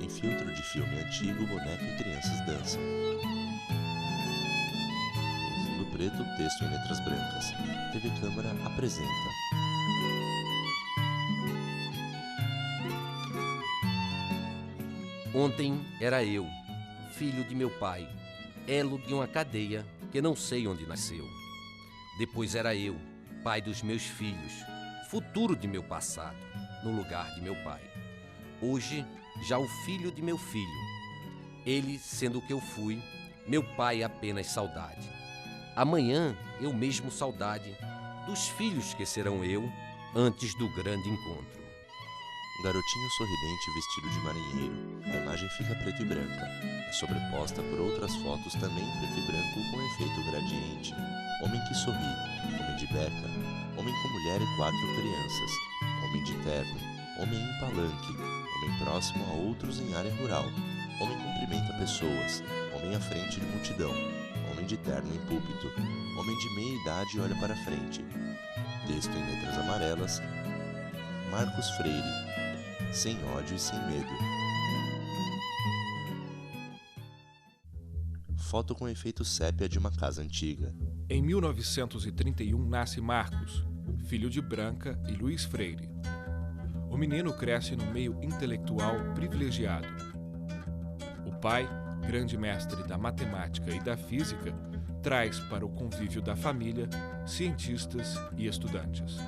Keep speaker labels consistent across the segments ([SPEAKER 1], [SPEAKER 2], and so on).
[SPEAKER 1] Em filtro de filme antigo, boneca e crianças dançam. Em fundo preto, texto em letras brancas. TV Câmara apresenta.
[SPEAKER 2] Ontem era eu, filho de meu pai, elo de uma cadeia que não sei onde nasceu. Depois era eu, pai dos meus filhos, futuro de meu passado, no lugar de meu pai. Hoje, já o filho de meu filho. Ele sendo o que eu fui, meu pai apenas saudade. Amanhã, eu mesmo saudade dos filhos que serão eu antes do grande encontro.
[SPEAKER 1] Garotinho sorridente vestido de marinheiro. A imagem fica preto e branca. É sobreposta por outras fotos também em preto e branco com efeito gradiente. Homem que sorri. Homem de berca. Homem com mulher e 4 crianças. Homem de terno. Homem em palanque. Homem próximo a outros em área rural. Homem cumprimenta pessoas. Homem à frente de multidão. Homem de terno em púlpito. Homem de meia idade olha para frente. Texto em letras amarelas. Marcos Freire. Sem ódio e sem medo. Foto com efeito sépia de uma casa antiga.
[SPEAKER 3] Em 1931 nasce Marcos, filho de Branca e Luiz Freire. O menino cresce num meio intelectual privilegiado. O pai, grande mestre da matemática e da física, traz para o convívio da família cientistas e estudantes.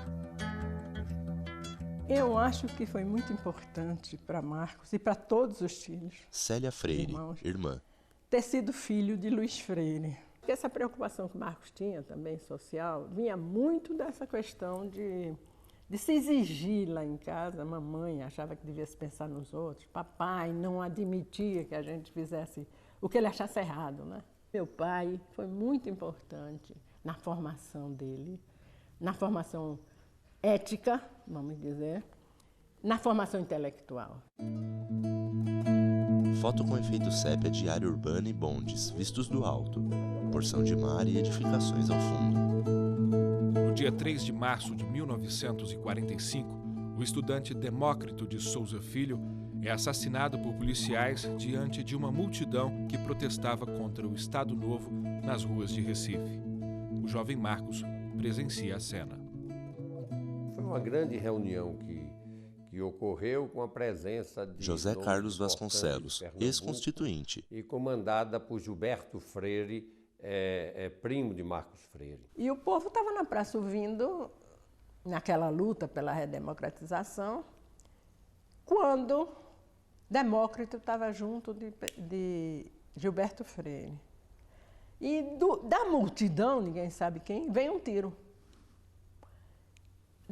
[SPEAKER 4] Eu acho que foi muito importante para Marcos e para todos os filhos.
[SPEAKER 1] Célia Freire,
[SPEAKER 4] Irmãos.
[SPEAKER 1] irmã.
[SPEAKER 4] Ter sido filho de Luiz Freire. Porque essa preocupação que Marcos tinha também, social, vinha muito dessa questão de se exigir lá em casa. A mamãe achava que devia se pensar nos outros. Papai não admitia que a gente fizesse o que ele achasse errado, né? Meu pai foi muito importante na formação dele, na formação ética, vamos dizer, na formação intelectual.
[SPEAKER 1] Foto com efeito sépia de área urbana e bondes, vistos do alto. Porção de mar e edificações ao fundo.
[SPEAKER 3] No dia 3 de março de 1945, o estudante Demócrito de Souza Filho é assassinado por policiais diante de uma multidão que protestava contra o Estado Novo nas ruas de Recife. O jovem Marcos presencia a cena.
[SPEAKER 5] Foi uma grande reunião que ocorreu com a presença de
[SPEAKER 1] José
[SPEAKER 5] nomes
[SPEAKER 1] Carlos
[SPEAKER 5] importantes
[SPEAKER 1] Vasconcelos,
[SPEAKER 5] de Pernambuco,
[SPEAKER 1] ex-constituinte.
[SPEAKER 5] e comandada por Gilberto Freire, primo de Marcos Freire.
[SPEAKER 4] E o povo estava na praça ouvindo, naquela luta pela redemocratização, quando Demócrito estava junto de Gilberto Freire. E da multidão, ninguém sabe quem, vem um tiro.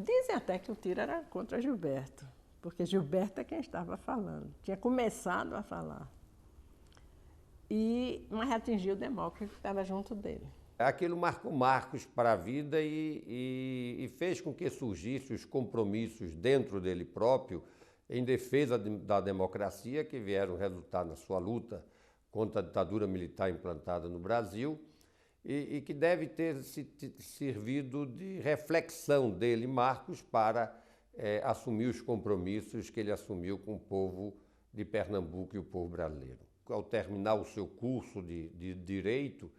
[SPEAKER 4] Dizem até que o tiro era contra Gilberto, porque Gilberto é quem estava falando, tinha começado a falar. Mas atingiu o Demócrito, que estava junto dele.
[SPEAKER 5] Aquilo marcou Marcos para a vida e fez com que surgissem os compromissos dentro dele próprio em defesa da democracia, que vieram resultar na sua luta contra a ditadura militar implantada no Brasil, e que deve ter servido de reflexão dele, Marcos, para assumir os compromissos que ele assumiu com o povo de Pernambuco e o povo brasileiro. Ao terminar o seu curso de Direito,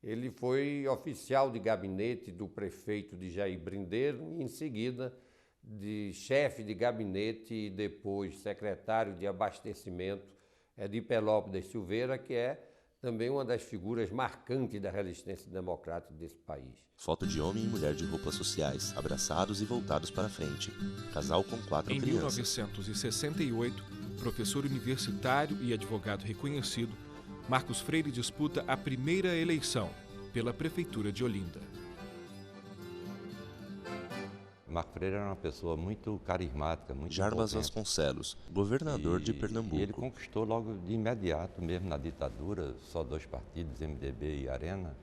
[SPEAKER 5] ele foi oficial de gabinete do prefeito de Jair Brindeiro e, em seguida, de chefe de gabinete e depois secretário de abastecimento de Pelópidas Silveira, que é também uma das figuras marcantes da resistência democrática desse país.
[SPEAKER 1] Foto de homem e mulher de roupas sociais, abraçados e voltados para frente. Casal com 4
[SPEAKER 3] Em
[SPEAKER 1] crianças.
[SPEAKER 3] 1968, professor universitário e advogado reconhecido, Marcos Freire disputa a primeira eleição pela Prefeitura de Olinda.
[SPEAKER 6] Marcos Freire era uma pessoa muito carismática, muito
[SPEAKER 1] Jarbas
[SPEAKER 6] potente.
[SPEAKER 1] Vasconcelos, governador de
[SPEAKER 6] E
[SPEAKER 1] Pernambuco.
[SPEAKER 6] ele conquistou logo de imediato, mesmo na ditadura, só 2 partidos, MDB e Arena.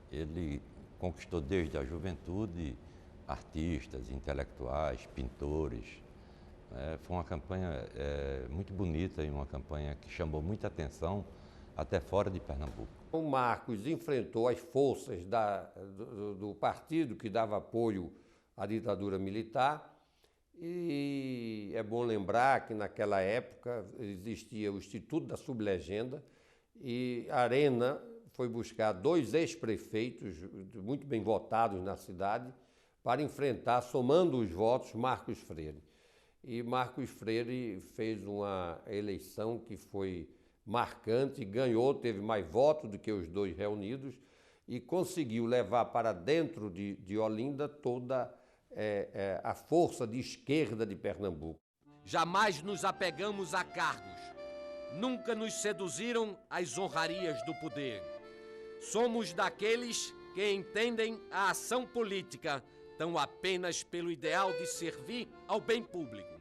[SPEAKER 6] Ele conquistou desde a juventude artistas, intelectuais, pintores. Foi uma campanha muito bonita e uma campanha que chamou muita atenção até fora de Pernambuco.
[SPEAKER 5] O Marcos enfrentou as forças do partido que dava apoio à ditadura militar E é bom lembrar que naquela época existia o Instituto da Sublegenda e a Arena foi buscar 2 ex-prefeitos muito bem votados na cidade para enfrentar, somando os votos, Marcos Freire. E Marcos Freire fez uma eleição que foi marcante, ganhou, teve mais votos do que os 2 reunidos e conseguiu levar para dentro de Olinda toda a força de esquerda de Pernambuco.
[SPEAKER 2] Jamais nos apegamos a cargos. Nunca nos seduziram as honrarias do poder. Somos daqueles que entendem a ação política tão apenas pelo ideal de servir ao bem público.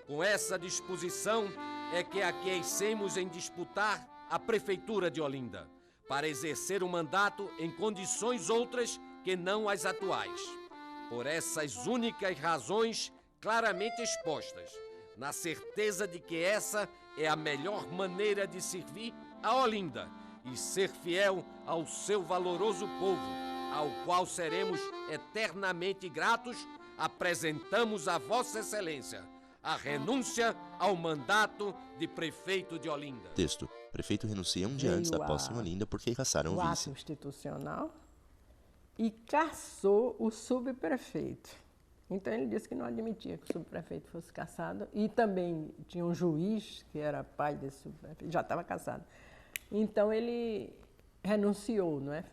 [SPEAKER 2] Com essa disposição é que aquecemos em disputar a Prefeitura de Olinda, para exercer o mandato em condições outras que não as atuais. Por essas únicas razões claramente expostas, na certeza de que essa é a melhor maneira de servir a Olinda e ser fiel ao seu valoroso povo, ao qual seremos eternamente gratos, apresentamos a Vossa Excelência a renúncia ao mandato de prefeito de Olinda.
[SPEAKER 1] Texto. Prefeito renuncia um dia antes da posse em Olinda porque caçaram o
[SPEAKER 4] ato
[SPEAKER 1] vice.
[SPEAKER 4] institucional e caçou o subprefeito. Então ele disse que não admitia que o subprefeito fosse caçado e também tinha um juiz que era pai desse subprefeito, já estava caçado. Então ele renunciou, não é?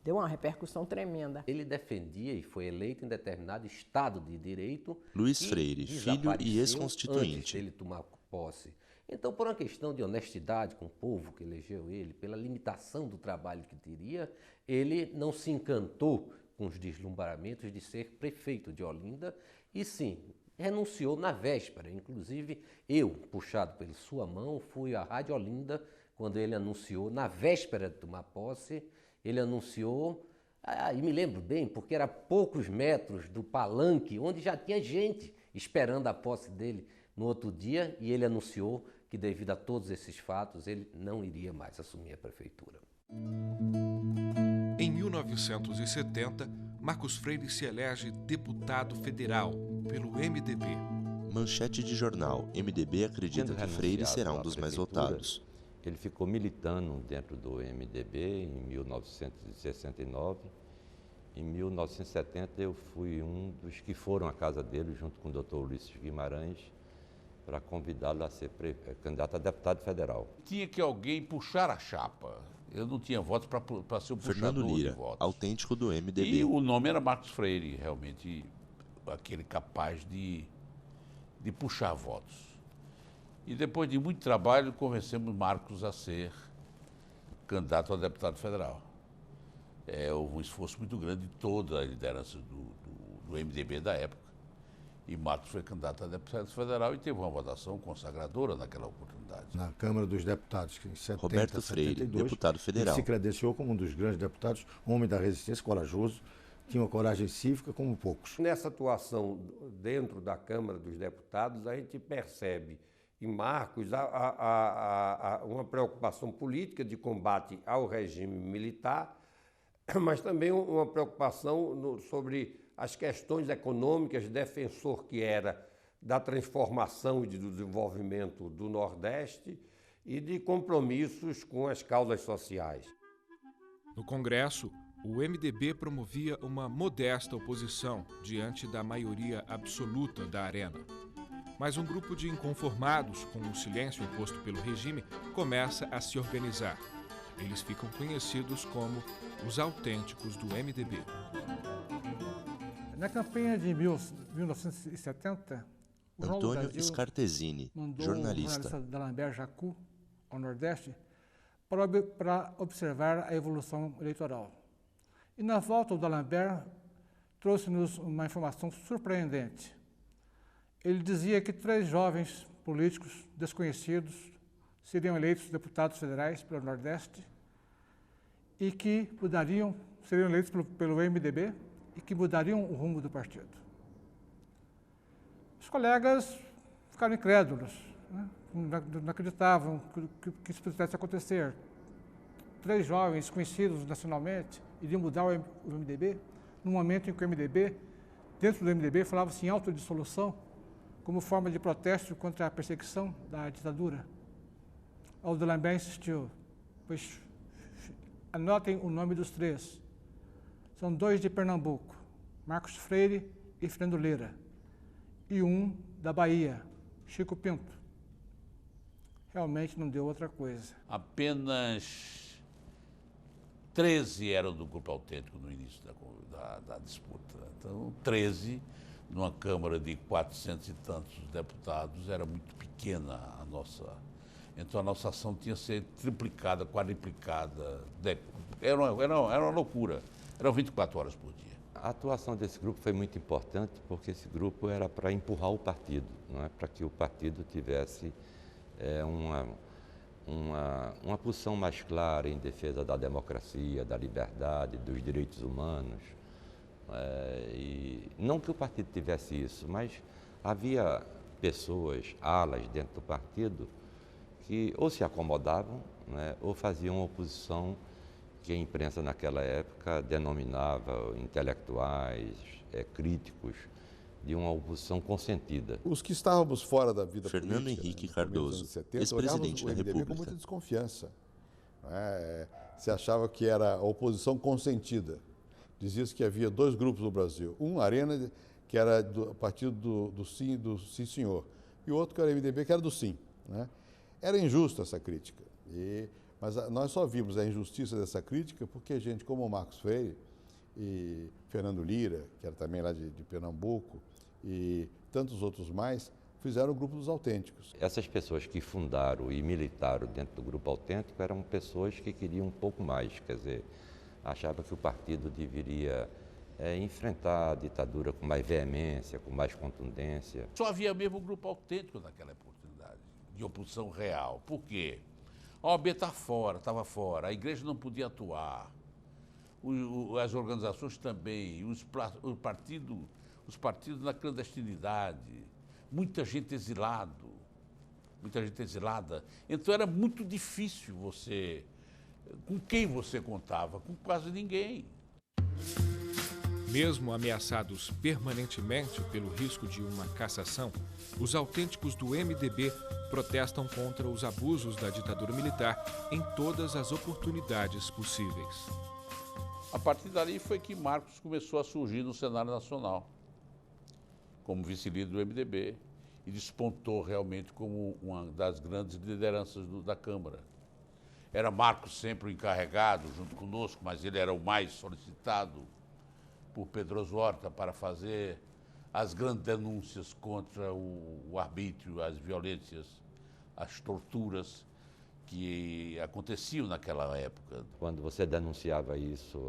[SPEAKER 4] Deu uma repercussão tremenda.
[SPEAKER 2] Ele defendia e foi eleito em determinado Estado de Direito.
[SPEAKER 1] Luiz Freire, filho e ex-constituinte.
[SPEAKER 2] Antes dele tomar posse. Então, por uma questão de honestidade com o povo que elegeu ele, pela limitação do trabalho que teria, ele não se encantou com os deslumbramentos de ser prefeito de Olinda e sim, renunciou na véspera. Inclusive, eu, puxado pela sua mão, fui à Rádio Olinda quando ele anunciou, na véspera de tomar posse, ele anunciou, e me lembro bem, porque era a poucos metros do palanque, onde já tinha gente esperando a posse dele no outro dia, e ele anunciou que, devido a todos esses fatos, ele não iria mais assumir a prefeitura.
[SPEAKER 3] Em 1970, Marcos Freire se elege deputado federal pelo MDB.
[SPEAKER 1] Manchete de jornal. MDB acredita que Freire será um dos mais votados.
[SPEAKER 6] Ele ficou militando dentro do MDB em 1969. Em 1970 eu fui um dos que foram à casa dele, junto com o Dr. Ulisses Guimarães, para convidá-lo a ser candidato a deputado federal.
[SPEAKER 7] Tinha que alguém puxar a chapa. Eu não tinha votos para ser o
[SPEAKER 1] Fernando
[SPEAKER 7] puxador
[SPEAKER 1] Lira,
[SPEAKER 7] de votos.
[SPEAKER 1] autêntico do MDB.
[SPEAKER 7] E o nome era Marcos Freire, realmente aquele capaz de puxar votos. E depois de muito trabalho, convencemos Marcos a ser candidato a deputado federal. Houve um esforço muito grande de toda a liderança do MDB da época. E Marcos foi candidato a deputado federal e teve uma votação consagradora naquela oportunidade.
[SPEAKER 8] Na Câmara dos Deputados, que em 70,
[SPEAKER 1] Roberto Freire,
[SPEAKER 8] 72,
[SPEAKER 1] deputado federal.
[SPEAKER 8] ele se credenciou como um dos grandes deputados, homem da resistência, corajoso, tinha uma coragem cívica como poucos.
[SPEAKER 5] Nessa atuação dentro da Câmara dos Deputados, a gente percebe em Marcos uma preocupação política de combate ao regime militar, mas também uma preocupação sobre as questões econômicas, defensor que era da transformação e do desenvolvimento do Nordeste e de compromissos com as causas sociais.
[SPEAKER 3] No Congresso, o MDB promovia uma modesta oposição diante da maioria absoluta da Arena. Mas um grupo de inconformados com o silêncio imposto pelo regime começa a se organizar. Eles ficam conhecidos como os autênticos do MDB.
[SPEAKER 9] Na campanha de 1970, o Jornal do
[SPEAKER 1] Antônio
[SPEAKER 9] Brasil
[SPEAKER 1] Scartesini,
[SPEAKER 9] mandou
[SPEAKER 1] jornalista.
[SPEAKER 9] o jornalista D'Alembert Jacou ao Nordeste para observar a evolução eleitoral. E na volta, o D'Alembert trouxe-nos uma informação surpreendente. Ele dizia que 3 jovens políticos desconhecidos seriam eleitos deputados federais pelo Nordeste e que seriam eleitos pelo MDB e que mudariam o rumo do partido. Os colegas ficaram incrédulos, né? Não acreditavam que isso pudesse acontecer. 3 jovens conhecidos nacionalmente iriam mudar o MDB, no momento em que o MDB Dentro do MDB falava-se em autodissolução como forma de protesto contra a perseguição da ditadura. Aldalembert insistiu, pois anotem o nome dos três. São dois de Pernambuco, Marcos Freire e Fernando Lira, e um da Bahia, Chico Pinto. Realmente não deu outra coisa.
[SPEAKER 7] Apenas 13 eram do Grupo Autêntico no início da disputa. Então, 13, numa Câmara de 400 e tantos deputados, era muito pequena a nossa. Então, a nossa ação tinha que ser triplicada, quadriplicada. Era uma loucura. Eram 24 horas por dia.
[SPEAKER 6] A atuação desse grupo foi muito importante porque esse grupo era para empurrar o partido, não é? Para que o partido tivesse uma posição mais clara em defesa da democracia, da liberdade, dos direitos humanos. E não que o partido tivesse isso, mas havia pessoas, alas dentro do partido, que ou se acomodavam, né, ou faziam oposição que a imprensa naquela época denominava intelectuais, críticos, de uma oposição consentida.
[SPEAKER 10] Os que estávamos fora da vida
[SPEAKER 1] Fernando
[SPEAKER 10] política,
[SPEAKER 1] Henrique
[SPEAKER 10] né,
[SPEAKER 1] Cardoso,
[SPEAKER 10] 70,
[SPEAKER 1] ex-presidente da
[SPEAKER 10] olhávamos o MDB com
[SPEAKER 1] República.
[SPEAKER 10] muita desconfiança. Se achava que era a oposição consentida. Dizia-se que havia dois grupos no Brasil. Um, Arena, que era do partido do Sim Senhor, e o outro que era o MDB, que era do Sim. Né? Era injusta essa crítica. Mas nós só vimos a injustiça dessa crítica porque gente como o Marcos Freire e Fernando Lira, que era também lá de Pernambuco, e tantos outros mais, fizeram o Grupo dos Autênticos.
[SPEAKER 6] Essas pessoas que fundaram e militaram dentro do Grupo Autêntico eram pessoas que queriam um pouco mais, quer dizer, achavam que o partido deveria enfrentar a ditadura com mais veemência, com mais contundência.
[SPEAKER 7] Só havia mesmo o Grupo Autêntico naquela oportunidade, de oposição real. Por quê? A OAB estava fora, a igreja não podia atuar, as organizações também, os partidos na clandestinidade, muita gente exilada. Então era muito difícil com quem você contava? Com quase ninguém.
[SPEAKER 3] Mesmo ameaçados permanentemente pelo risco de uma cassação, os autênticos do MDB protestam contra os abusos da ditadura militar em todas as oportunidades possíveis.
[SPEAKER 7] A partir dali foi que Marcos começou a surgir no cenário nacional, como vice-líder do MDB, e despontou realmente como uma das grandes lideranças da Câmara. Era Marcos sempre o encarregado, junto conosco, mas ele era o mais solicitado por Pedroso Horta para fazer as grandes denúncias contra o arbítrio, as violências, as torturas que aconteciam naquela época.
[SPEAKER 6] Quando você denunciava isso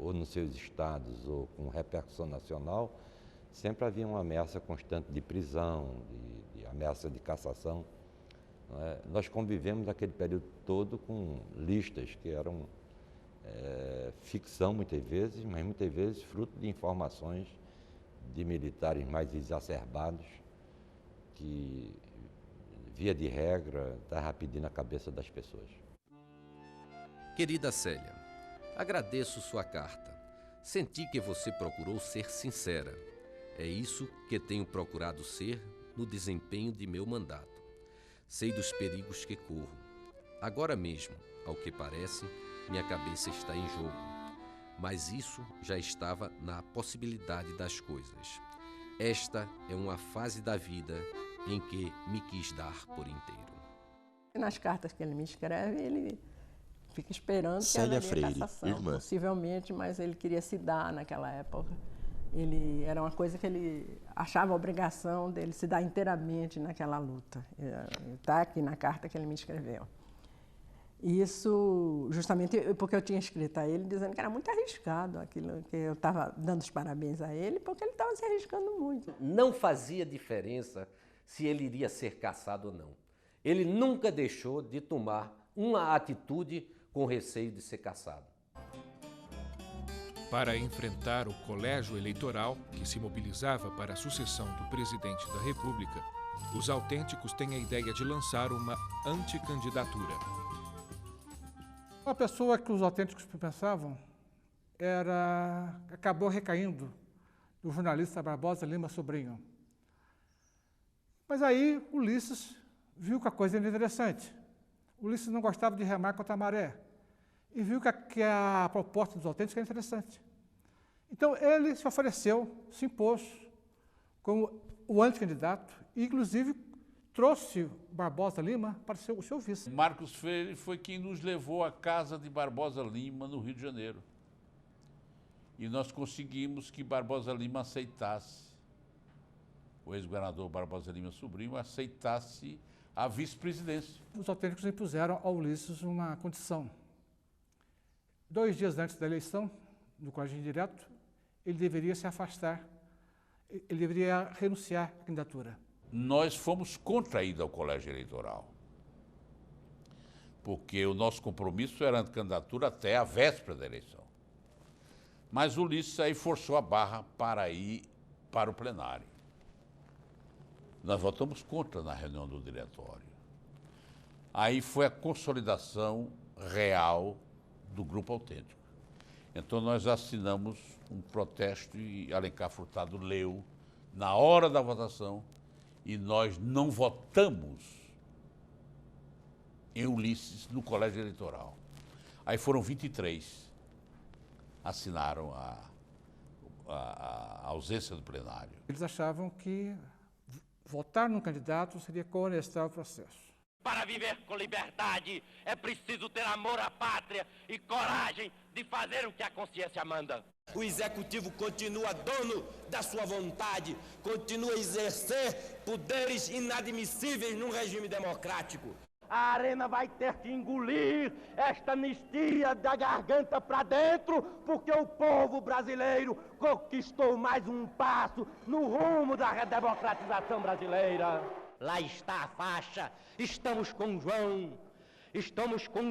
[SPEAKER 6] ou nos seus estados ou com repercussão nacional, sempre havia uma ameaça constante de prisão, de ameaça de cassação. Nós convivemos naquele período todo com listas que eram ficção muitas vezes, mas muitas vezes fruto de informações de militares mais exacerbados que, via de regra, estavam pedindo a cabeça das pessoas.
[SPEAKER 2] Querida Célia, agradeço sua carta. Senti que você procurou ser sincera. É isso que tenho procurado ser no desempenho de meu mandato. Sei dos perigos que corro. Agora mesmo, ao que parece, minha cabeça está em jogo. Mas isso já estava na possibilidade das coisas. Esta é uma fase da vida em que me quis dar por inteiro.
[SPEAKER 4] Nas cartas que ele me escreve, ele fica esperando que
[SPEAKER 1] Célia
[SPEAKER 4] haveria
[SPEAKER 1] Freire,
[SPEAKER 4] cassação,
[SPEAKER 1] irmã.
[SPEAKER 4] Possivelmente, mas ele queria se dar naquela época. Era uma coisa que ele achava a obrigação dele se dar inteiramente naquela luta. Está aqui na carta que ele me escreveu. Isso justamente porque eu tinha escrito a ele dizendo que era muito arriscado aquilo, que eu estava dando os parabéns a ele, porque ele estava se arriscando muito.
[SPEAKER 2] Não fazia diferença se ele iria ser cassado ou não. Ele nunca deixou de tomar uma atitude com receio de ser cassado.
[SPEAKER 3] Para enfrentar o colégio eleitoral, que se mobilizava para a sucessão do presidente da República, os autênticos têm a ideia de lançar uma anticandidatura.
[SPEAKER 9] Uma pessoa que os autênticos pensavam acabou recaindo do jornalista Barbosa Lima Sobrinho. Mas aí Ulisses viu que a coisa era interessante. Ulisses não gostava de remar contra a maré e viu que a proposta dos autênticos era interessante. Então ele se ofereceu, se impôs como o anticandidato e, inclusive, trouxe Barbosa Lima para ser o seu vice.
[SPEAKER 7] Marcos Freire foi quem nos levou à casa de Barbosa Lima, no Rio de Janeiro. E nós conseguimos que Barbosa Lima aceitasse, o ex-governador Barbosa Lima Sobrinho aceitasse a vice-presidência.
[SPEAKER 9] Os autênticos impuseram ao Ulisses uma condição. 2 dias antes da eleição, do colégio indireto, ele deveria se afastar, ele deveria renunciar à candidatura.
[SPEAKER 7] Nós fomos contra a ida ao colégio eleitoral, porque o nosso compromisso era a candidatura até a véspera da eleição. Mas o Ulisses aí forçou a barra para ir para o plenário. Nós votamos contra na reunião do diretório. Aí foi a consolidação real do Grupo Autêntico. Então nós assinamos um protesto e Alencar Furtado leu na hora da votação e nós não votamos em Ulisses no colégio eleitoral. Aí foram 23, assinaram a ausência do plenário.
[SPEAKER 9] Eles achavam que votar num candidato seria conestar o processo.
[SPEAKER 11] Para viver com liberdade é preciso ter amor à pátria e coragem de fazer o que a consciência manda. O executivo continua dono da sua vontade, continua a exercer poderes inadmissíveis num regime democrático. A Arena vai ter que engolir esta anistia da garganta para dentro, porque o povo brasileiro conquistou mais um passo no rumo da redemocratização brasileira. Lá está a faixa, estamos com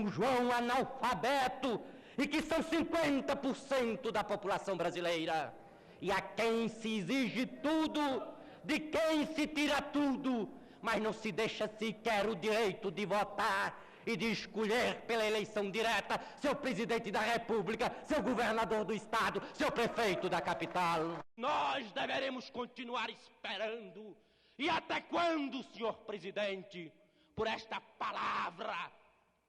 [SPEAKER 11] João analfabeto, e que são 50% da população brasileira. E a quem se exige tudo, de quem se tira tudo, mas não se deixa sequer o direito de votar e de escolher pela eleição direta seu presidente da República, seu governador do estado, seu prefeito da capital. Nós deveremos continuar esperando. E até quando, senhor presidente, por esta palavra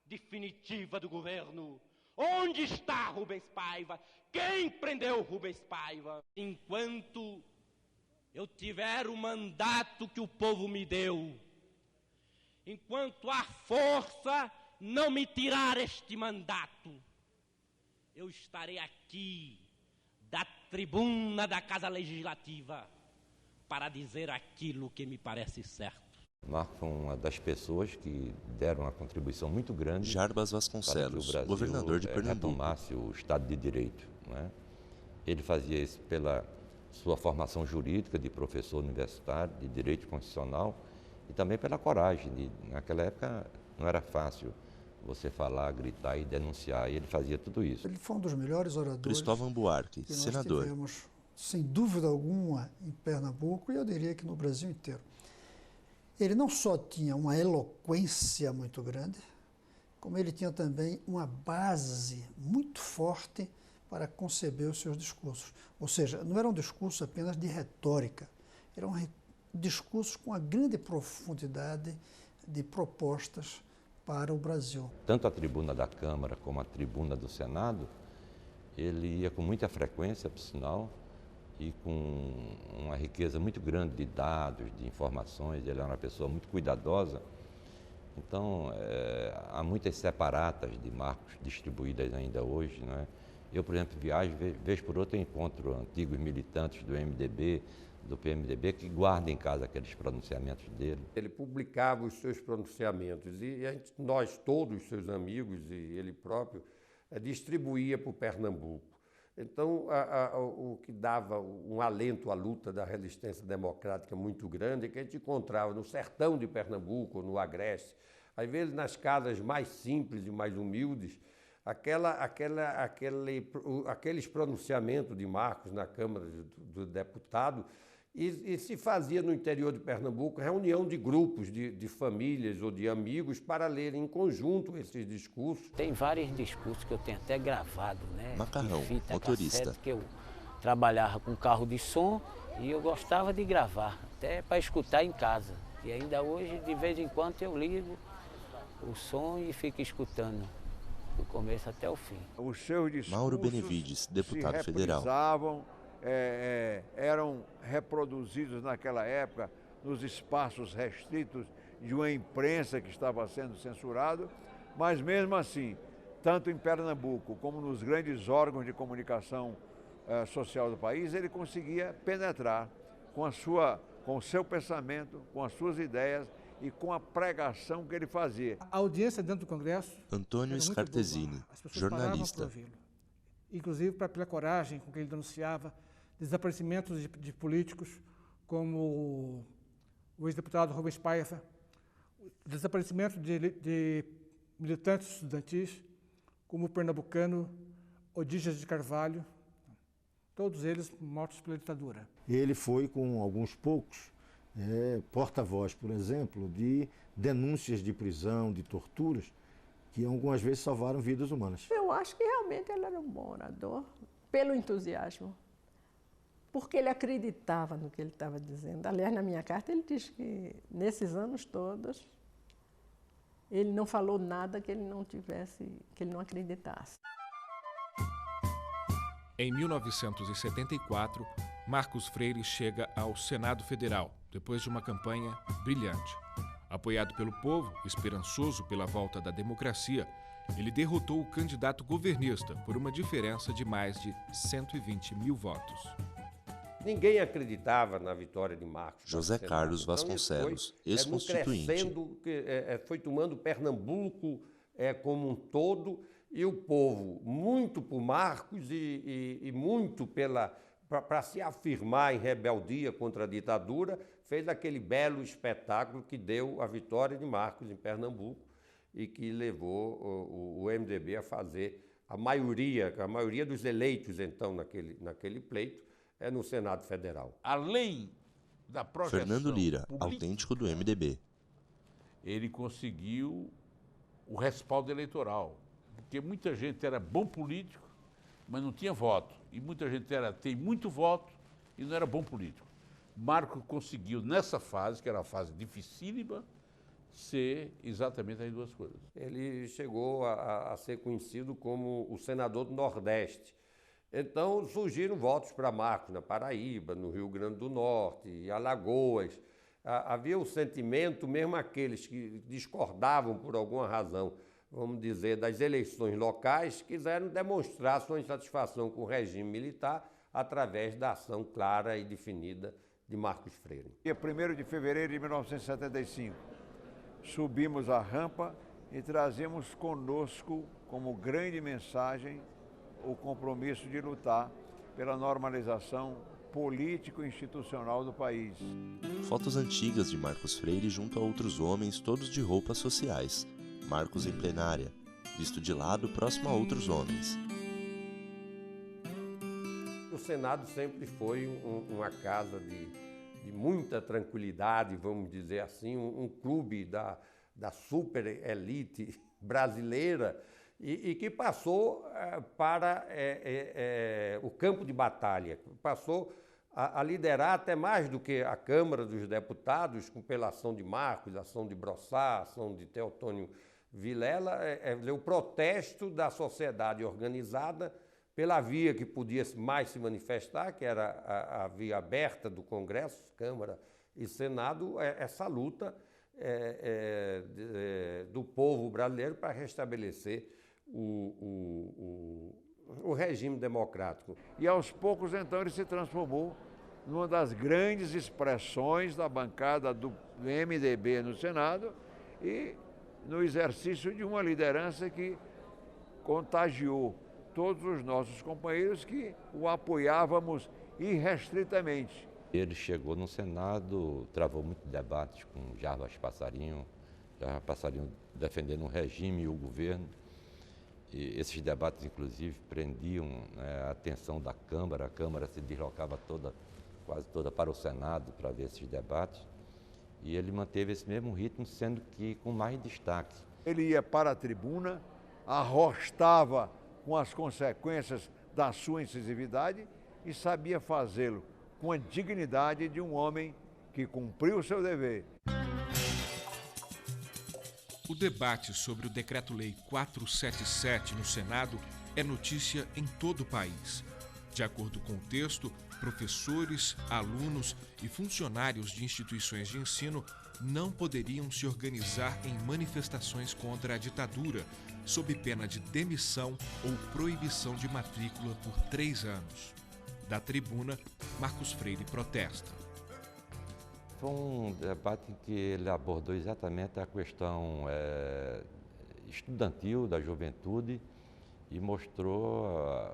[SPEAKER 11] definitiva do governo? Onde está Rubens Paiva? Quem prendeu Rubens Paiva? Enquanto eu tiver o mandato que o povo me deu, enquanto a força não me tirar este mandato, eu estarei aqui, da tribuna da Casa Legislativa, para dizer aquilo que me parece certo.
[SPEAKER 6] Marco foi uma das pessoas que deram uma contribuição muito grande.
[SPEAKER 1] Jarbas Vasconcelos,
[SPEAKER 6] para que o Brasil
[SPEAKER 1] governador de Pernambuco,
[SPEAKER 6] retomasse o Estado de Direito, né? Ele fazia isso pela sua formação jurídica de professor universitário de Direito Constitucional e também pela coragem. Naquela época não era fácil você falar, gritar e denunciar, e ele fazia tudo isso.
[SPEAKER 12] Ele foi um dos melhores oradores.
[SPEAKER 1] Cristóvão Buarque,
[SPEAKER 12] que nós
[SPEAKER 1] senador.
[SPEAKER 12] Tivemos, sem dúvida alguma, em Pernambuco e eu diria que no Brasil inteiro. Ele não só tinha uma eloquência muito grande, como ele tinha também uma base muito forte para conceber os seus discursos. Ou seja, não era um discurso apenas de retórica, era um discurso com uma grande profundidade de propostas para o Brasil.
[SPEAKER 6] Tanto a tribuna da Câmara como a tribuna do Senado, ele ia com muita frequência, por sinal, e com uma riqueza muito grande de dados, de informações. Ele era uma pessoa muito cuidadosa. Então, há muitas separatas de Marcos distribuídas ainda hoje, né? Eu, por exemplo, viajo, vez por outra, encontro antigos militantes do MDB, do PMDB, que guardam em casa aqueles pronunciamentos dele.
[SPEAKER 5] Ele publicava os seus pronunciamentos e nós todos, seus amigos e ele próprio, distribuía para o Pernambuco. Então, o que dava um alento à luta da resistência democrática muito grande é que a gente encontrava no sertão de Pernambuco, no Agreste, às vezes nas casas mais simples e mais humildes, aqueles pronunciamentos de Marcos na Câmara do Deputado, e se fazia no interior de Pernambuco reunião de grupos, de famílias ou de amigos para lerem em conjunto esses discursos.
[SPEAKER 13] Tem vários discursos que eu tenho até gravado, né?
[SPEAKER 1] Macarrão,
[SPEAKER 13] fita,
[SPEAKER 1] motorista.
[SPEAKER 13] cassete, que eu trabalhava com carro de som e eu gostava de gravar, até para escutar em casa. E ainda hoje, de vez em quando, eu ligo o som e fico escutando, do começo até o fim.
[SPEAKER 14] Os seus discursos
[SPEAKER 1] Mauro Benevides, deputado
[SPEAKER 14] se
[SPEAKER 1] federal.
[SPEAKER 14] Eram reproduzidos naquela época nos espaços restritos de uma imprensa que estava sendo censurado, mas mesmo assim, tanto em Pernambuco como nos grandes órgãos de comunicação social do país, ele conseguia penetrar com o seu pensamento, com as suas ideias e com a pregação que ele fazia.
[SPEAKER 9] A audiência dentro do Congresso
[SPEAKER 1] Antônio Scartesini, jornalista.
[SPEAKER 9] Inclusive pela coragem com que ele denunciava desaparecimentos de políticos, como o ex-deputado Rubens Paiva, desaparecimento de militantes estudantis, como o pernambucano Odígias de Carvalho, todos eles mortos pela ditadura.
[SPEAKER 8] Ele foi, com alguns poucos, porta-voz, por exemplo, de denúncias de prisão, de torturas, que algumas vezes salvaram vidas humanas.
[SPEAKER 4] Eu acho que realmente ele era um bom orador, pelo entusiasmo, porque ele acreditava no que ele estava dizendo. Aliás, na minha carta ele diz que, nesses anos todos, ele não falou nada que ele não acreditasse.
[SPEAKER 3] Em 1974, Marcos Freire chega ao Senado Federal, depois de uma campanha brilhante. Apoiado pelo povo, esperançoso pela volta da democracia, ele derrotou o candidato governista por uma diferença de mais de 120 mil votos.
[SPEAKER 5] Ninguém acreditava na vitória de Marcos.
[SPEAKER 1] José Carlos Vasconcelos, ex-constituinte.
[SPEAKER 5] Foi tomando Pernambuco como um todo, e o povo, muito por Marcos e muito para se afirmar em rebeldia contra a ditadura, fez aquele belo espetáculo que deu a vitória de Marcos em Pernambuco e que levou o MDB a fazer a maioria dos eleitos, então, naquele pleito, no Senado Federal.
[SPEAKER 7] Além da projeção
[SPEAKER 1] Fernando Lira,
[SPEAKER 7] política,
[SPEAKER 1] autêntico do MDB.
[SPEAKER 7] Ele conseguiu o respaldo eleitoral, porque muita gente era bom político, mas não tinha voto. E muita gente tem muito voto e não era bom político. Marcos conseguiu, nessa fase, que era uma fase dificílima, ser exatamente as duas coisas.
[SPEAKER 5] Ele chegou a ser conhecido como o senador do Nordeste. Então surgiram votos para Marcos na Paraíba, no Rio Grande do Norte, em Alagoas. Havia o sentimento, mesmo aqueles que discordavam por alguma razão, vamos dizer, das eleições locais, quiseram demonstrar sua insatisfação com o regime militar através da ação clara e definida de Marcos Freire.
[SPEAKER 14] Dia 1º de fevereiro de 1975, subimos a rampa e trazemos conosco como grande mensagem o compromisso de lutar pela normalização político-institucional do país.
[SPEAKER 1] Fotos antigas de Marcos Freire junto a outros homens, todos de roupas sociais. Marcos em plenária, visto de lado próximo a outros homens.
[SPEAKER 5] O Senado sempre foi uma casa de muita tranquilidade, vamos dizer assim, um clube da super elite brasileira e que passou para o campo de batalha, passou a liderar até mais do que a Câmara dos Deputados, pela ação de Marcos, ação de Brossá, ação de Teotônio Vilela, o protesto da sociedade organizada pela via que podia mais se manifestar, que era a via aberta do Congresso, Câmara e Senado, essa luta do povo brasileiro para restabelecer o regime democrático.
[SPEAKER 14] E aos poucos, então, ele se transformou numa das grandes expressões da bancada do MDB no Senado e no exercício de uma liderança que contagiou todos os nossos companheiros que o apoiávamos irrestritamente.
[SPEAKER 6] Ele chegou no Senado, travou muitos debates com Jarbas Passarinho defendendo o regime e o governo. E esses debates, inclusive, prendiam a atenção da Câmara. A Câmara se deslocava quase toda para o Senado para ver esses debates. E ele manteve esse mesmo ritmo, sendo que com mais destaque.
[SPEAKER 14] Ele ia para a tribuna, arrostava com as consequências da sua incisividade e sabia fazê-lo com a dignidade de um homem que cumpriu o seu dever.
[SPEAKER 3] O debate sobre o Decreto-Lei 477 no Senado é notícia em todo o país. De acordo com o texto, professores, alunos e funcionários de instituições de ensino não poderiam se organizar em manifestações contra a ditadura, sob pena de demissão ou proibição de matrícula por 3 anos. Da tribuna, Marcos Freire protesta.
[SPEAKER 6] Foi um debate em que ele abordou exatamente a questão estudantil da juventude e mostrou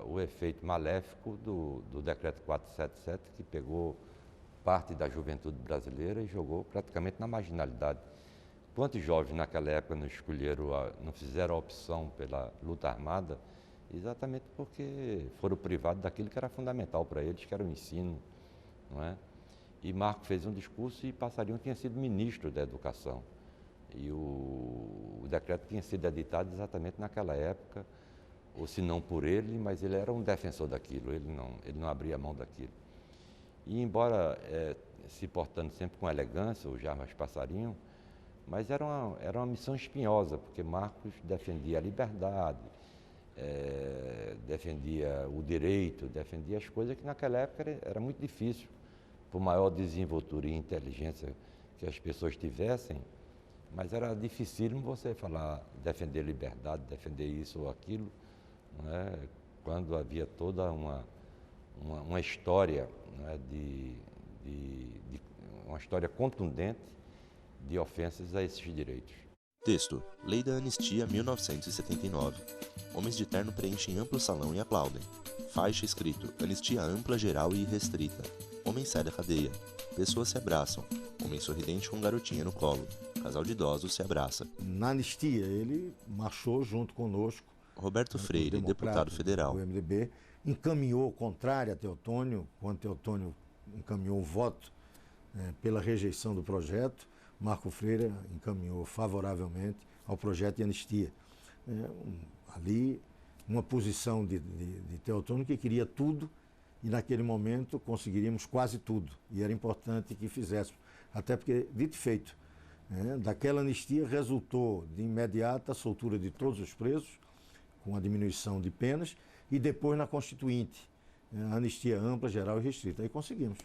[SPEAKER 6] o efeito maléfico do Decreto 477, que pegou parte da juventude brasileira e jogou praticamente na marginalidade. Quantos jovens naquela época não fizeram a opção pela luta armada, exatamente porque foram privados daquilo que era fundamental para eles, que era o ensino, não é? E Marco fez um discurso e Passarinho tinha sido ministro da Educação. E o decreto tinha sido editado exatamente naquela época, ou se não por ele, mas ele era um defensor daquilo, ele não abria mão daquilo. E embora se portando sempre com elegância, o Jarbas Passarinho, mas era uma missão espinhosa, porque Marcos defendia a liberdade, defendia o direito, defendia as coisas que naquela época era muito difícil. Por maior desenvoltura e inteligência que as pessoas tivessem, mas era dificílimo você defender liberdade, defender isso ou aquilo, não é? Quando havia toda uma história, não é? Uma história contundente de ofensas a esses direitos.
[SPEAKER 1] Texto: Lei da Anistia 1979. Homens de terno preenchem amplo salão e aplaudem. Faixa escrito: Anistia ampla, geral e irrestrita. Homem sai da cadeia. Pessoas se abraçam. Homem sorridente com garotinha no colo. Casal de idosos se abraça.
[SPEAKER 8] Na anistia, ele marchou junto conosco.
[SPEAKER 1] Roberto Freire, deputado federal.
[SPEAKER 8] O MDB encaminhou contrário a Teotônio, quando Teotônio encaminhou o voto pela rejeição do projeto. Marco Freire encaminhou favoravelmente ao projeto de anistia. Ali, uma posição de Teotônio que queria tudo, e naquele momento conseguiríamos quase tudo. E era importante que fizéssemos, até porque, dito e feito, daquela anistia resultou de imediata a soltura de todos os presos, com a diminuição de penas, e depois na Constituinte, a anistia ampla, geral e restrita. Aí conseguimos.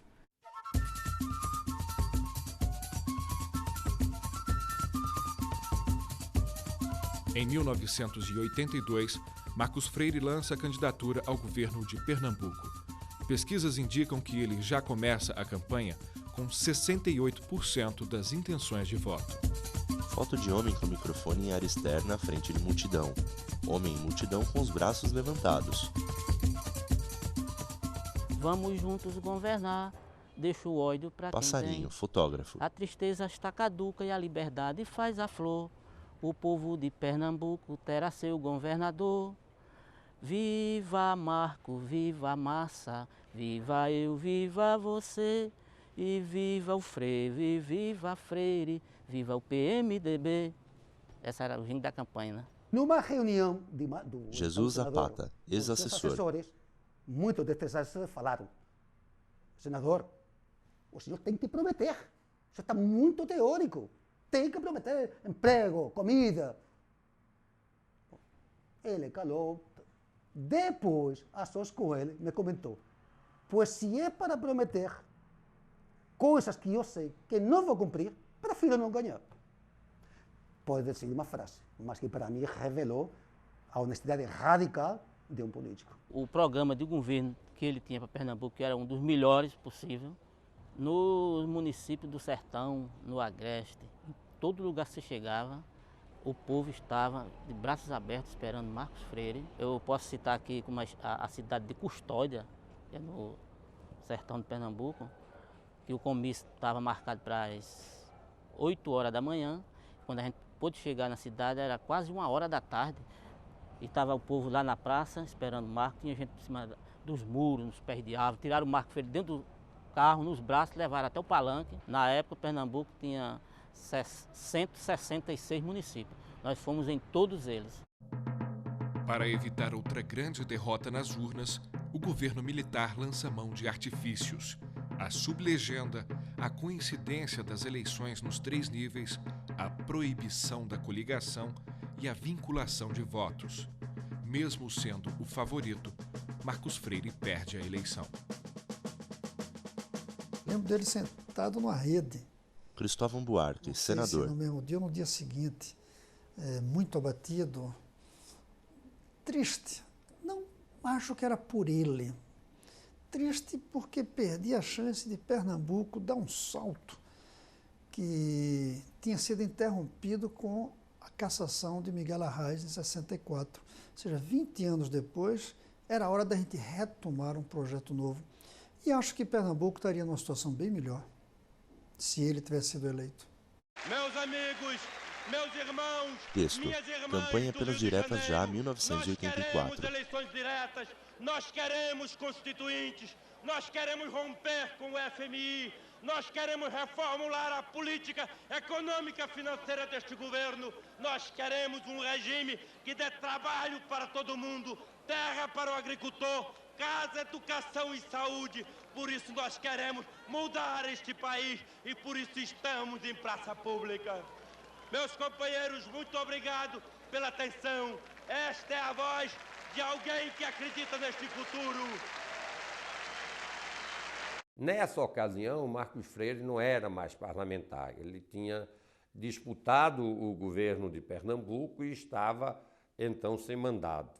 [SPEAKER 3] Em 1982, Marcos Freire lança a candidatura ao governo de Pernambuco. Pesquisas indicam que ele já começa a campanha com 68% das intenções de voto.
[SPEAKER 1] Foto de homem com microfone em área externa à frente de multidão. Homem em multidão com os braços levantados.
[SPEAKER 15] Vamos juntos governar, deixa o ódio para quem tem.
[SPEAKER 1] Passarinho, fotógrafo.
[SPEAKER 15] A tristeza está caduca e a liberdade faz a flor. O povo de Pernambuco terá seu governador. Viva Marco, viva a massa, viva eu, viva você, e viva o Freire, viva a Freire, viva o PMDB. Essa era o hino da campanha, né?
[SPEAKER 16] Numa reunião do
[SPEAKER 1] Jesus Zapata, ex-assessor.
[SPEAKER 16] Muitos defensores falaram: senador, o senhor tem que prometer, você está muito teórico, tem que prometer emprego, comida. Ele calou. Depois, a sós com ele, me comentou: pois se é para prometer coisas que eu sei que não vou cumprir, prefiro não ganhar. Pode ser uma frase, mas que para mim revelou a honestidade radical de um político.
[SPEAKER 15] O programa de governo que ele tinha para Pernambuco, que era um dos melhores possível, no município do Sertão, no Agreste, em todo lugar que você chegava, o povo estava de braços abertos esperando Marcos Freire. Eu posso citar aqui como a cidade de Custódia, que é no sertão de Pernambuco, que o comício estava marcado para as 8 horas da manhã. Quando a gente pôde chegar na cidade, era quase 1h da tarde. E estava o povo lá na praça esperando o Marco. Tinha gente por cima dos muros, nos pés de árvore. Tiraram o Marco Freire dentro do carro, nos braços, levaram até o palanque. Na época, Pernambuco tinha 166 municípios. Nós fomos em todos eles.
[SPEAKER 3] Para evitar outra grande derrota nas urnas, o governo militar lança mão de artifícios. A sublegenda, a coincidência das eleições nos 3 níveis, a proibição da coligação e a vinculação de votos. Mesmo sendo o favorito, Marcos Freire perde a eleição.
[SPEAKER 12] Lembro dele sentado numa rede.
[SPEAKER 1] Cristóvão Buarque, senador.
[SPEAKER 12] No mesmo dia ou no dia seguinte, muito abatido, triste. Não acho que era por ele. Triste porque perdi a chance de Pernambuco dar um salto que tinha sido interrompido com a cassação de Miguel Arraes em 64. Ou seja, 20 anos depois, era hora da gente retomar um projeto novo. E acho que Pernambuco estaria numa situação bem melhor se ele tivesse sido eleito.
[SPEAKER 17] Meus amigos, meus irmãos,
[SPEAKER 1] Texto.
[SPEAKER 17] minhas irmãs,
[SPEAKER 1] Campanha pelas diretas já 1984.
[SPEAKER 17] Nós queremos eleições diretas, nós queremos constituintes, nós queremos romper com o FMI, nós queremos reformular a política econômica financeira deste governo, nós queremos um regime que dê trabalho para todo mundo, terra para o agricultor, casa, educação e saúde. Por isso nós queremos mudar este país e por isso estamos em praça pública. Meus companheiros, muito obrigado pela atenção. Esta é a voz de alguém que acredita neste futuro.
[SPEAKER 5] Nessa ocasião, Marcos Freire não era mais parlamentar. Ele tinha disputado o governo de Pernambuco e estava, então, sem mandato.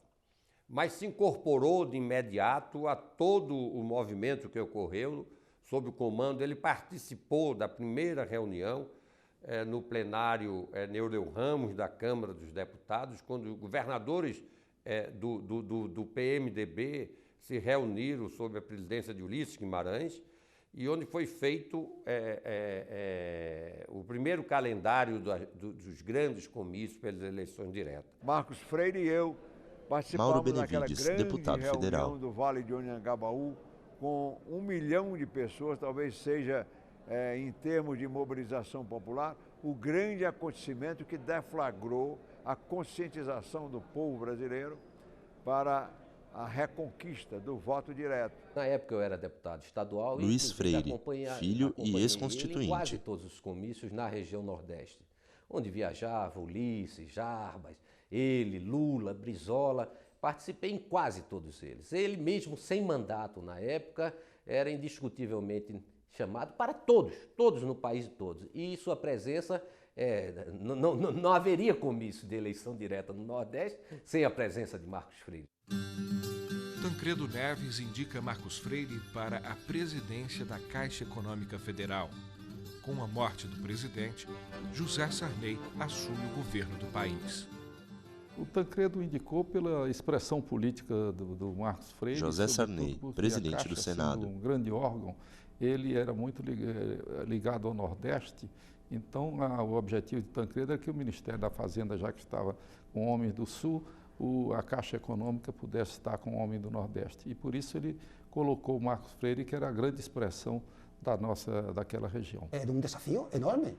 [SPEAKER 5] Mas se incorporou de imediato a todo o movimento que ocorreu sob o comando. Ele participou da primeira reunião no plenário Neureu Ramos da Câmara dos Deputados, quando governadores do PMDB se reuniram sob a presidência de Ulisses Guimarães, e onde foi feito o primeiro calendário dos grandes comícios pelas eleições diretas.
[SPEAKER 14] Marcos Freire e eu
[SPEAKER 1] Mauro
[SPEAKER 14] participamos daquela
[SPEAKER 1] Benevides,
[SPEAKER 14] grande
[SPEAKER 1] deputado
[SPEAKER 14] reunião
[SPEAKER 1] federal.
[SPEAKER 14] do Vale de Anhangabaú, com 1 milhão de pessoas, talvez seja, em termos de mobilização popular, o grande acontecimento que deflagrou a conscientização do povo brasileiro para a reconquista do voto direto.
[SPEAKER 2] Na época eu era deputado estadual
[SPEAKER 1] Luiz
[SPEAKER 2] e
[SPEAKER 1] Freire, filho e
[SPEAKER 2] acompanhei
[SPEAKER 1] ex-constituinte.
[SPEAKER 2] ele em quase todos os comícios na região Nordeste, onde viajava Ulisses, Jarbas, ele, Lula, Brizola. Participei em quase todos eles. Ele mesmo, sem mandato na época, era indiscutivelmente chamado para todos no país todos. E sua presença, não haveria comício de eleição direta no Nordeste sem a presença de Marcos Freire.
[SPEAKER 3] Tancredo Neves indica Marcos Freire para a presidência da Caixa Econômica Federal. Com a morte do presidente, José Sarney assume o governo do país.
[SPEAKER 18] O Tancredo indicou pela expressão política do Marcos Freire.
[SPEAKER 1] José Sarney, presidente
[SPEAKER 18] Caixa,
[SPEAKER 1] do Senado.
[SPEAKER 18] Um grande órgão, ele era muito ligado ao Nordeste, então o objetivo de Tancredo era que o Ministério da Fazenda, já que estava com homens do Sul, a Caixa Econômica pudesse estar com homem do Nordeste. E por isso ele colocou o Marcos Freire, que era a grande expressão daquela região.
[SPEAKER 16] Era um desafio enorme,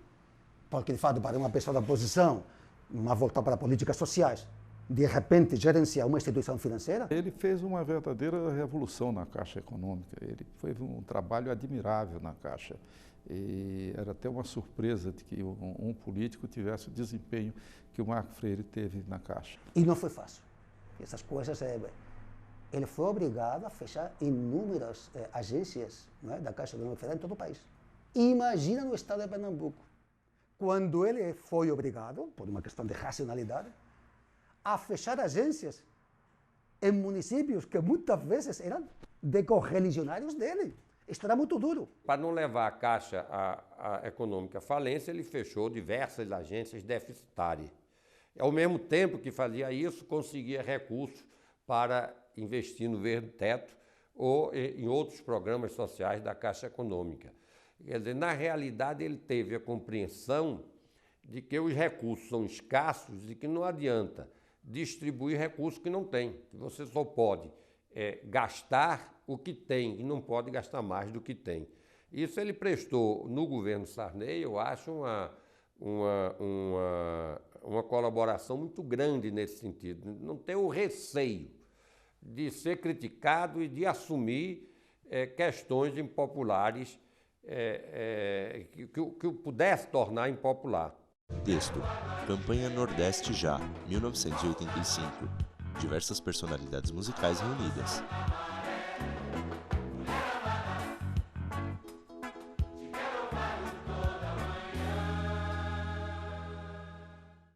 [SPEAKER 16] porque de fato para uma pessoa da oposição, uma volta para políticas sociais, de repente gerenciar uma instituição financeira.
[SPEAKER 18] Ele fez uma verdadeira revolução na Caixa Econômica, ele fez um trabalho admirável na Caixa. E era até uma surpresa de que um político tivesse o desempenho que o Marcos Freire teve na Caixa.
[SPEAKER 16] E não foi fácil. Essas coisas, ele foi obrigado a fechar inúmeras agências, da Caixa Econômica Federal em todo o país. Imagina no estado de Pernambuco, quando ele foi obrigado, por uma questão de racionalidade, a fechar agências em municípios que muitas vezes eram de correligionários dele. Isto era muito duro.
[SPEAKER 5] Para não levar a Caixa Econômica à falência, ele fechou diversas agências deficitárias. Ao mesmo tempo que fazia isso, conseguia recursos para investir no Verde Teto ou em outros programas sociais da Caixa Econômica. Quer dizer, na realidade, ele teve a compreensão de que os recursos são escassos e que não adianta distribuir recursos que não tem, que você só pode gastar o que tem e não pode gastar mais do que tem. Isso ele prestou no governo Sarney, eu acho, uma colaboração muito grande nesse sentido. Não ter o receio de ser criticado e de assumir questões impopulares que o pudesse tornar impopular.
[SPEAKER 1] Texto: Campanha Nordeste Já, 1985. Diversas personalidades musicais reunidas.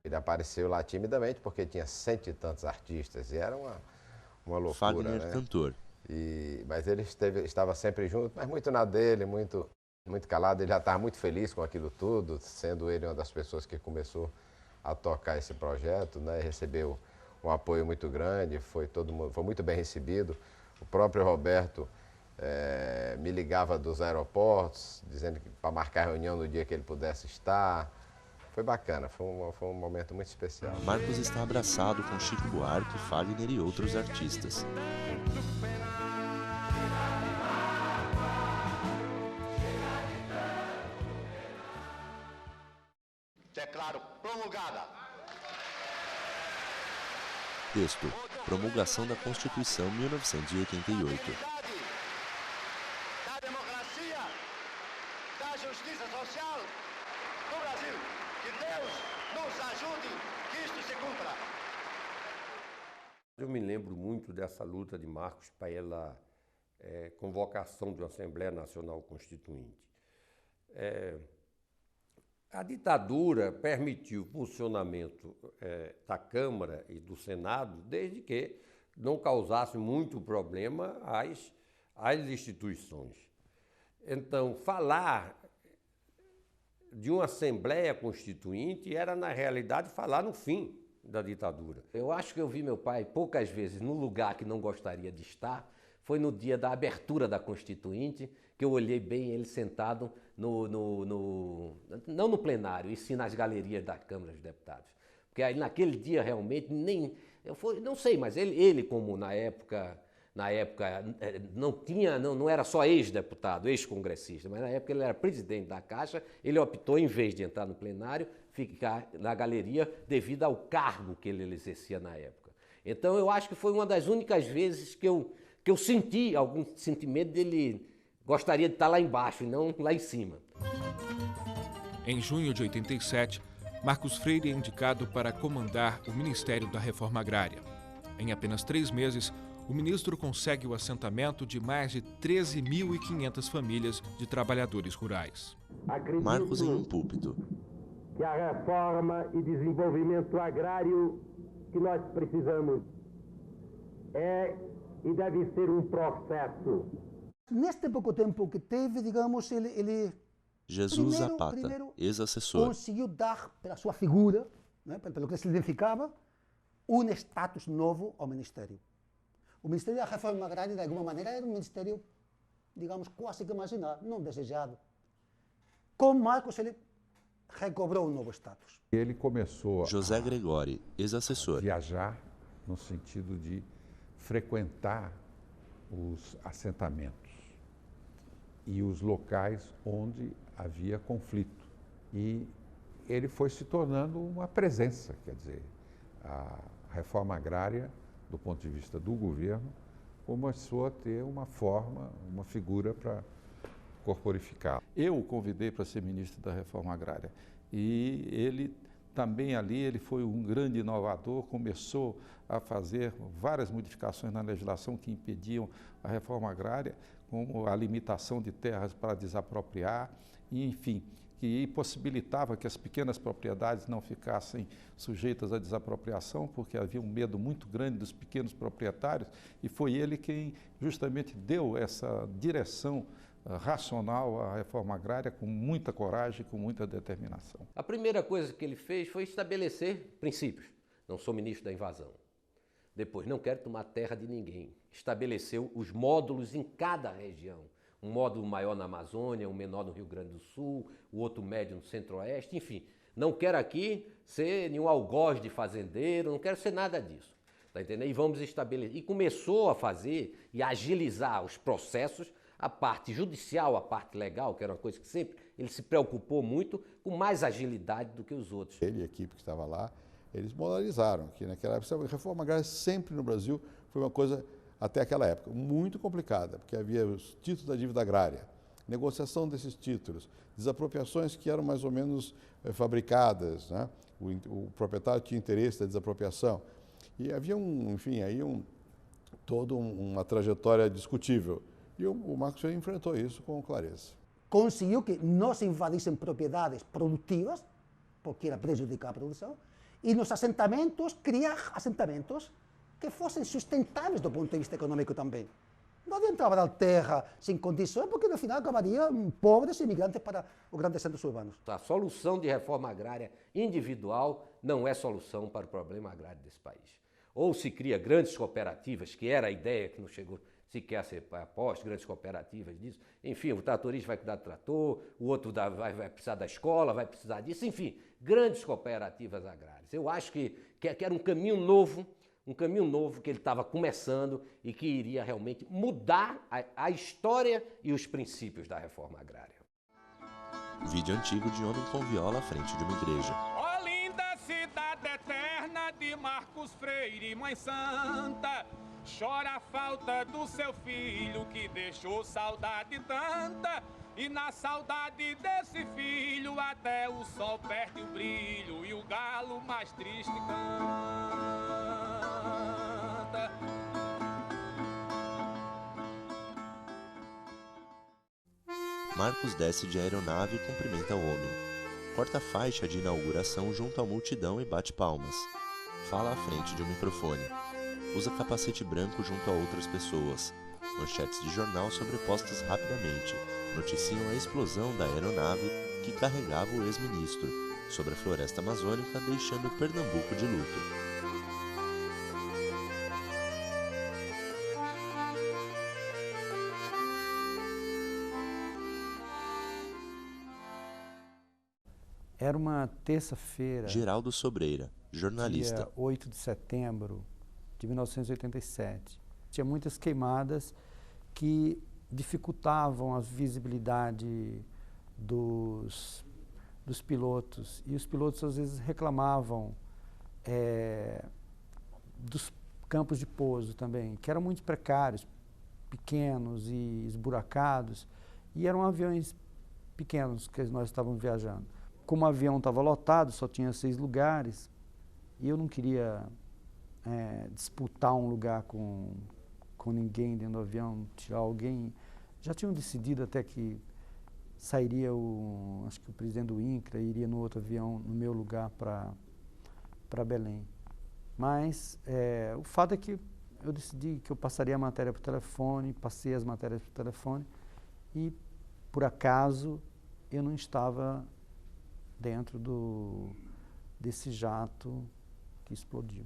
[SPEAKER 19] Ele apareceu lá timidamente porque tinha 100 e tantos artistas e era uma loucura.
[SPEAKER 1] Fagner,
[SPEAKER 19] né?
[SPEAKER 1] cantor.
[SPEAKER 19] Mas ele estava sempre junto, mas muito na dele, muito calado. Ele já estava muito feliz com aquilo tudo, sendo ele uma das pessoas que começou a tocar esse projeto, né? Recebeu um apoio muito grande, foi muito bem recebido. O próprio Roberto me ligava dos aeroportos, dizendo que para marcar reunião no dia que ele pudesse estar. Foi bacana, foi um momento muito especial.
[SPEAKER 1] Marcos está abraçado com Chico Buarque, Fagner e outros artistas.
[SPEAKER 20] Declaro promulgada.
[SPEAKER 1] Texto: Promulgação da Constituição 1988.
[SPEAKER 20] Da democracia, da justiça social do Brasil. Que Deus nos ajude que isto se cumpra.
[SPEAKER 5] Eu me lembro muito dessa luta de Marcos pela convocação de uma Assembleia Nacional Constituinte. A ditadura permitiu o funcionamento da Câmara e do Senado desde que não causasse muito problema às instituições. Então, falar de uma Assembleia Constituinte era, na realidade, falar no fim da ditadura.
[SPEAKER 2] Eu acho que eu vi meu pai poucas vezes no lugar que não gostaria de estar. Foi no dia da abertura da Constituinte que eu olhei bem ele sentado não no plenário, e sim nas galerias da Câmara dos Deputados. Porque aí naquele dia realmente não sei, mas ele como na época não era só ex-deputado, ex-congressista, mas na época ele era presidente da Caixa, ele optou, em vez de entrar no plenário, ficar na galeria devido ao cargo que ele exercia na época. Então eu acho que foi uma das únicas vezes que eu senti algum sentimento dele gostaria de estar lá embaixo e não lá em cima.
[SPEAKER 3] Em junho de 87, Marcos Freire é indicado para comandar o Ministério da Reforma Agrária. Em apenas 3 meses, o ministro consegue o assentamento de mais de 13.500 famílias de trabalhadores rurais.
[SPEAKER 1] Marcos em um púlpito.
[SPEAKER 11] Que a reforma e desenvolvimento agrário que nós precisamos é e deve ser um processo.
[SPEAKER 16] Neste pouco tempo que teve, digamos, ele
[SPEAKER 1] Jesus Zapata, ex-assessor.
[SPEAKER 16] Conseguiu dar, pela sua figura, né, pelo que se identificava, um status novo ao Ministério. O Ministério da Reforma Agrária, de alguma maneira, era um ministério, digamos, quase que imaginado, não desejado. Com Marcos, ele recobrou um novo status.
[SPEAKER 18] Ele começou
[SPEAKER 1] José Gregori, ex-assessor.
[SPEAKER 18] Viajar no sentido de frequentar os assentamentos e os locais onde havia conflito. E ele foi se tornando uma presença, quer dizer, a reforma agrária, do ponto de vista do governo, começou a ter uma forma, uma figura para corporificar. Eu o convidei para ser ministro da Reforma Agrária e ele também ali, ele foi um grande inovador, começou a fazer várias modificações na legislação que impediam a reforma agrária, como a limitação de terras para desapropriar, e, enfim, que possibilitava que as pequenas propriedades não ficassem sujeitas à desapropriação, porque havia um medo muito grande dos pequenos proprietários, e foi ele quem justamente deu essa direção racional à reforma agrária, com muita coragem, com muita determinação.
[SPEAKER 2] A primeira coisa que ele fez foi estabelecer princípios. Não sou ministro da invasão. Depois, não quero tomar terra de ninguém. Estabeleceu os módulos em cada região. Um módulo maior na Amazônia, um menor no Rio Grande do Sul, o outro médio no Centro-Oeste, enfim. Não quero aqui ser nenhum algoz de fazendeiro, não quero ser nada disso. Tá entendendo? E vamos estabelecer. E começou a fazer e agilizar os processos, a parte judicial, a parte legal, que era uma coisa que sempre ele se preocupou muito, com mais agilidade do que os outros.
[SPEAKER 10] Ele e a equipe que estava lá, eles moralizaram que naquela época a reforma agrária sempre no Brasil foi uma coisa até aquela época, muito complicada, porque havia os títulos da dívida agrária, negociação desses títulos, desapropriações que eram mais ou menos fabricadas, né? O proprietário tinha interesse da desapropriação. E havia toda uma trajetória discutível. E o Marcos Freire enfrentou isso com clareza.
[SPEAKER 16] Conseguiu que não se invadissem propriedades produtivas, porque era prejudicar a produção, e nos assentamentos, criar assentamentos que fossem sustentáveis do ponto de vista econômico também. Não adiantava dar terra sem condições, porque no final acabariam pobres imigrantes para os grandes centros urbanos.
[SPEAKER 2] A solução de reforma agrária individual não é solução para o problema agrário desse país. Ou se cria grandes cooperativas, que era a ideia que não chegou sequer a ser posta, grandes cooperativas disso. Enfim, o tratorista vai cuidar do trator, o outro vai precisar da escola, vai precisar disso. Enfim, grandes cooperativas agrárias. Eu acho que era um caminho novo que ele estava começando e que iria realmente mudar a história e os princípios da reforma agrária.
[SPEAKER 1] Vídeo antigo de homem com viola à frente de uma igreja.
[SPEAKER 21] Ó linda cidade eterna de Marcos Freire, Mãe Santa, chora a falta do seu filho que deixou saudade tanta. E na saudade desse filho até o sol perde o brilho e o galo mais triste canta.
[SPEAKER 1] Marcos desce de aeronave e cumprimenta o homem. Corta a faixa de inauguração junto à multidão e bate palmas. Fala à frente de um microfone. Usa capacete branco junto a outras pessoas. Manchetes de jornal sobrepostas rapidamente noticiam a explosão da aeronave que carregava o ex-ministro sobre a floresta amazônica, deixando Pernambuco de luto.
[SPEAKER 22] Era uma terça-feira.
[SPEAKER 1] Geraldo Sobreira, jornalista.
[SPEAKER 22] Dia 8 de setembro de 1987. Tinha muitas queimadas que dificultavam a visibilidade dos pilotos. E os pilotos às vezes reclamavam dos campos de pouso também, que eram muito precários, pequenos e esburacados. E eram aviões pequenos que nós estávamos viajando. Como o avião estava lotado, só tinha 6 lugares, e eu não queria disputar um lugar com ninguém dentro do avião, tirar alguém. Já tinham decidido até que sairia acho que o presidente do INCRA iria no outro avião, no meu lugar, para Belém. Mas o fato é que eu decidi que eu passaria a matéria por telefone, passei as matérias por telefone e, por acaso, eu não estava dentro desse jato que explodiu.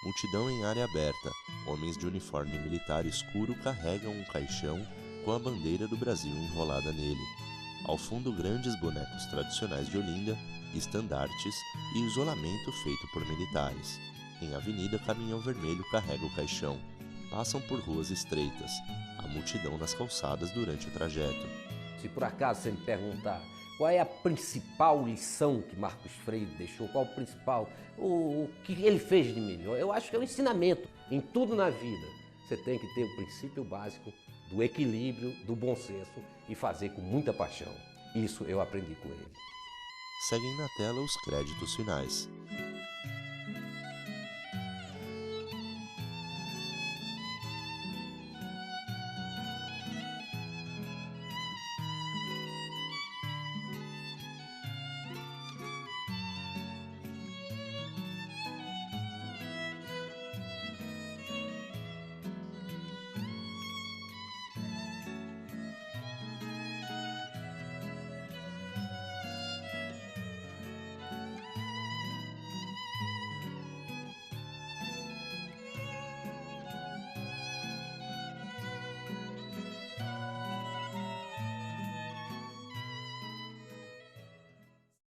[SPEAKER 1] Multidão em área aberta. Homens de uniforme militar escuro carregam um caixão com a bandeira do Brasil enrolada nele. Ao fundo, grandes bonecos tradicionais de Olinda, estandartes e isolamento feito por militares. Em avenida, caminhão vermelho carrega o caixão. Passam por ruas estreitas. Há multidão nas calçadas durante o trajeto.
[SPEAKER 2] Se por acaso você me perguntar qual é a principal lição que Marcos Freire deixou, qual o que ele fez de melhor, eu acho que é o ensinamento. Em tudo na vida, você tem que ter o princípio básico do equilíbrio, do bom senso e fazer com muita paixão. Isso eu aprendi com ele.
[SPEAKER 1] Seguem na tela os créditos finais.